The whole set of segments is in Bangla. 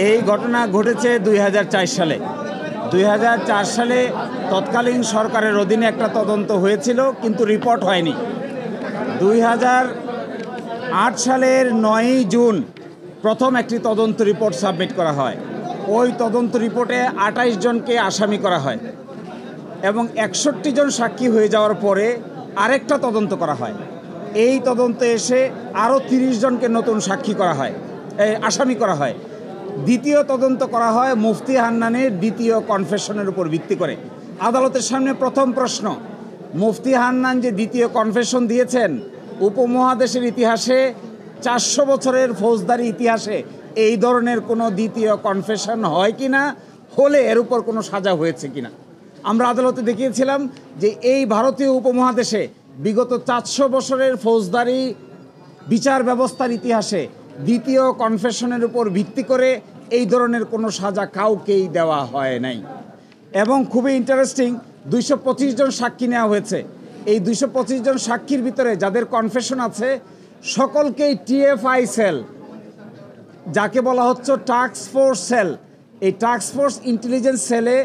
এই ঘটনা ঘটেছে 2004 সালে। 2004 সালে তৎকালীন সরকারের অধীনে একটা তদন্ত হয়েছিল, কিন্তু রিপোর্ট হয়নি। 2008 সালের 9ই জুন প্রথম একটি তদন্ত রিপোর্ট সাবমিট করা হয়। ওই তদন্ত রিপোর্টে 28 জনকে আসামি করা হয় এবং 61 জন সাক্ষী হয়ে যাওয়ার পরে আরেকটা তদন্ত করা হয়। এই তদন্তে এসে আরও 30 জনকে নতুন সাক্ষী করা হয়, আসামি করা হয়। দ্বিতীয় তদন্ত করা হয় মুফতি হান্নানের দ্বিতীয় কনফেশনের উপর ভিত্তি করে। আদালতের সামনে প্রথম প্রশ্ন, মুফতি হান্নান যে দ্বিতীয় কনফেশন দিয়েছেন, উপমহাদেশের ইতিহাসে 400 বছরের ফৌজদারি ইতিহাসে এই ধরনের কোনো দ্বিতীয় কনফেশন হয় কি না, হলে এর উপর কোনো সাজা হয়েছে কি না। আমরা আদালতে দেখিয়েছিলাম যে এই ভারতীয় উপমহাদেশে বিগত 400 বছরের ফৌজদারি বিচার ব্যবস্থার ইতিহাসে দ্বিতীয় কনফেশনের উপর ভিত্তি করে এই ধরনের কোনো সাজা কাউকেই দেওয়া হয় নাই। এবং খুবই ইন্টারেস্টিং, 225 জন সাক্ষী নেওয়া হয়েছে। এই 225 জন সাক্ষীর ভিতরে যাদের কনফেশন আছে সকলকেই টিএফআই সেল, যাকে বলা হচ্ছে টাস্ক ফোর্স সেল, এই টাস্ক ফোর্স ইন্টেলিজেন্স সেলে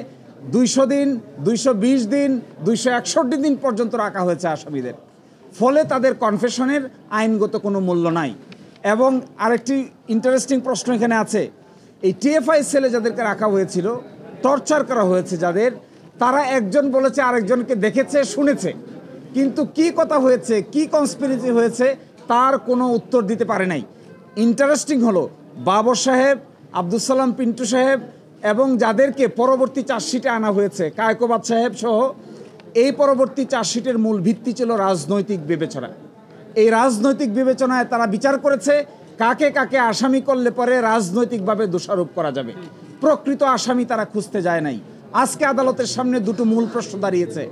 200 দিন, 220 দিন, 261 দিন পর্যন্ত রাখা হয়েছে আসামিদের। ফলে তাদের কনফেশনের আইনগত কোনো মূল্য নাই। এবং আরেকটি ইন্টারেস্টিং প্রশ্ন এখানে আছে, এই টিএফআই সেলে যাদেরকে রাখা হয়েছিল, টর্চার করা হয়েছে যাদের, তারা একজন বলেছে আরেকজনকে দেখেছে, শুনেছে, কিন্তু কি কথা হয়েছে, কি কনস্পিরেসি হয়েছে তার কোনো উত্তর দিতে পারে নাই। ইন্টারেস্টিং হলো বাবর সাহেব, আব্দুল সালাম পিন্টু সাহেব এবং যাদেরকে পরবর্তী চার্জশিটে আনা হয়েছে, কায়কোবাদ সাহেব সহ, এই পরবর্তী চার্জশিটের মূল ভিত্তি ছিল রাজনৈতিক বিবেচনা। এই রাজনৈতিক বিবেচনায় তারা বিচার করেছে কাকে কাকে আসামি করলে পরে রাজনৈতিকভাবে দোষারোপ করা যাবে। প্রকৃত আসামি তারা খুঁজতে যায় নাই। আজকে আদালতের সামনে দুটো মূল প্রশ্ন দাঁড়িয়েছে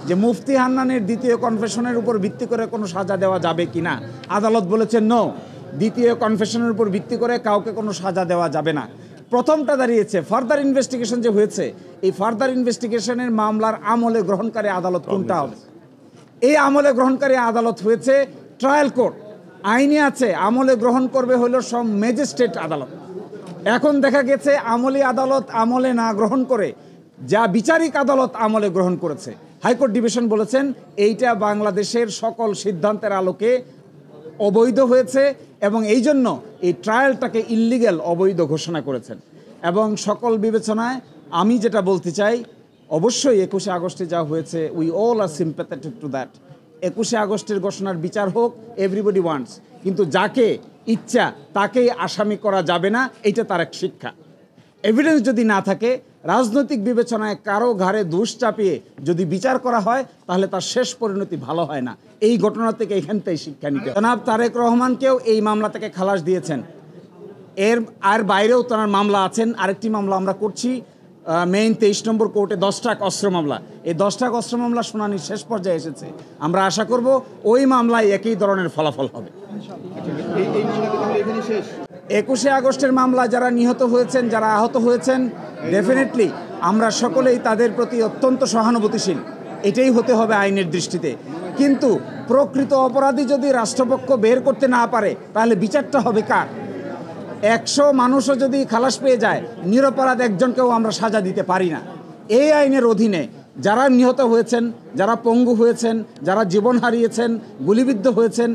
যে মুফতি হান্নানের দ্বিতীয় কনফেশনের উপর ভিত্তি করে কোনো সাজা দেওয়া যাবে কি না। আদালত বলেছে নো, দ্বিতীয় কনফেশনের উপর ভিত্তি করে কাউকে কোনো সাজা দেওয়া যাবে না। প্রথমটা দাঁড়িয়েছে ফার্দার ইনভেস্টিগেশন যে হয়েছে, এই ফার্দার ইনভেস্টিগেশনের মামলার আমলে গ্রহণকারী আদালত কোনটা হবে? এই আমলে গ্রহণকারী আদালত হয়েছে ট্রায়াল কোর্ট। আইনে আছে আমলে গ্রহণ করবে হলো সব ম্যাজিস্ট্রেট আদালত। এখন দেখা গেছে আমলি আদালত আমলে না গ্রহণ করে যা বিচারিক আদালত আমলে গ্রহণ করেছে। হাইকোর্ট ডিভিশন বলেছেন এইটা বাংলাদেশের সকল সিদ্ধান্তের আলোকে অবৈধ হয়েছে এবং এই জন্য এই ট্রায়ালটাকে ইল্লিগ্যাল, অবৈধ ঘোষণা করেছেন। এবং সকল বিবেচনায় আমি যেটা বলতে চাই, অবশ্যই 21শে আগস্টে যা হয়েছে, we all are sympathetic to that. 21শে আগস্টের ঘোষণার বিচার হোক, এভরিবডি ওয়ান্টস, কিন্তু যাকে ইচ্ছা তাকেই আসামি করা যাবে না, এইটা তার এক শিক্ষা। এভিডেন্স যদি না থাকে, রাজনৈতিক বিবেচনায় কারো ঘাড়ে দোষ চাপিয়ে যদি বিচার করা হয়, তাহলে তার শেষ পরিণতি ভালো হয় না। এই ঘটনা থেকে এখান থেকে শিক্ষা নিতে। জনাব তারেক রহমানকেও এই মামলা থেকে খালাস দিয়েছেন। আর বাইরেও তার মামলা আছেন। আরেকটি মামলা আমরা করছি মেইন 23 নম্বর কোর্টে, 10 টাক অস্ত্র মামলা। এই 10 টাক অস্ত্র মামলা শুনানির শেষ পর্যায়ে এসেছে। আমরা আশা করব ওই মামলায় একই ধরনের ফলাফল হবে। 21শে আগস্টের মামলা যারা নিহত হয়েছেন, যারা আহত হয়েছেন, ডেফিনেটলি আমরা সকলেই তাদের প্রতি অত্যন্ত সহানুভূতিশীল। এটাই হতে হবে আইনের দৃষ্টিতে। কিন্তু প্রকৃত অপরাধী যদি রাষ্ট্রপক্ষ বের করতে না পারে, তাহলে বিচারটা হবে কার? 100 মানুষও যদি খালাস পেয়ে যায়, নিরপরাধ একজনকেও আমরা সাজা দিতে পারি না। এই আইনের অধীনে যারা নিহত হয়েছেন, যারা পঙ্গু হয়েছেন, যারা জীবন হারিয়েছেন, গুলিবিদ্ধ হয়েছেন,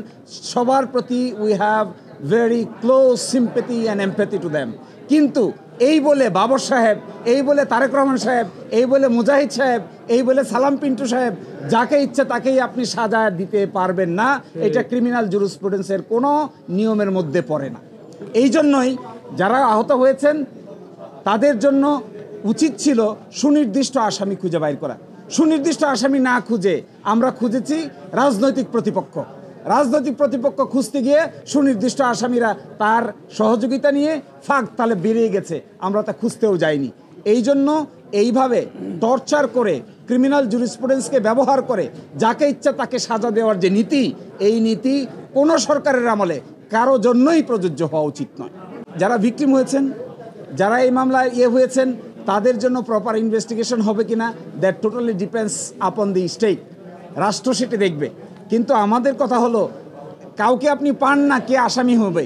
সবার প্রতি we have very close sympathy and empathy to them. কিন্তু এই বলে বাবর সাহেব, এই বলে তারেক রহমান সাহেব, এই বলে মুজাহিদ সাহেব, এই বলে সালাম পিন্টু সাহেব, যাকে ইচ্ছে তাকেই আপনি সাজা দিতে পারবেন না। এটা ক্রিমিনাল জুরিসপ্রুডেন্সের কোনো নিয়মের মধ্যে পড়ে না। এই জন্যই যারা আহত হয়েছেন তাদের জন্য উচিত ছিল সুনির্দিষ্ট আসামি খুঁজে বাইর করা। সুনির্দিষ্ট আসামি না খুঁজে আমরা খুঁজেছি রাজনৈতিক প্রতিপক্ষ। রাজনৈতিক প্রতিপক্ষ খুঁজতে গিয়ে সুনির্দিষ্ট আসামিরা তার সহযোগিতা নিয়ে ফাঁক তালে বেরিয়ে গেছে, আমরা তা খুঁজতেও যাইনি। এই জন্য এইভাবে টর্চার করে, ক্রিমিনাল জুরিসপ্রুডেন্সকে ব্যবহার করে যাকে ইচ্ছা তাকে সাজা দেওয়ার যে নীতি, এই নীতি কোনো সরকারের আমলে কারো জন্যই প্রযোজ্য হওয়া উচিত নয়। যারা ভিকটিম হয়েছেন, যারা এই মামলায় হয়েছেন, তাদের জন্য প্রপার ইনভেস্টিগেশন হবে কিনা, that totally depends upon the state. রাষ্ট্র সেটি দেখবে। কিন্তু আমাদের কথা হলো, কাউকে আপনি পান না কে আসামি হবে,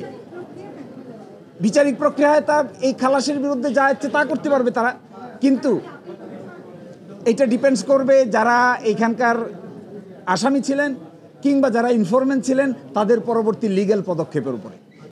বিচারিক প্রক্রিয়ায় তা এই খালাসের বিরুদ্ধে যা ইচ্ছে তা করতে পারবে তারা, কিন্তু এটা ডিপেন্ডস করবে যারা এইখানকার আসামি ছিলেন কিংবা যারা ইনফরমেন্ট ছিলেন তাদের পরবর্তী লিগ্যাল পদক্ষেপের উপরে।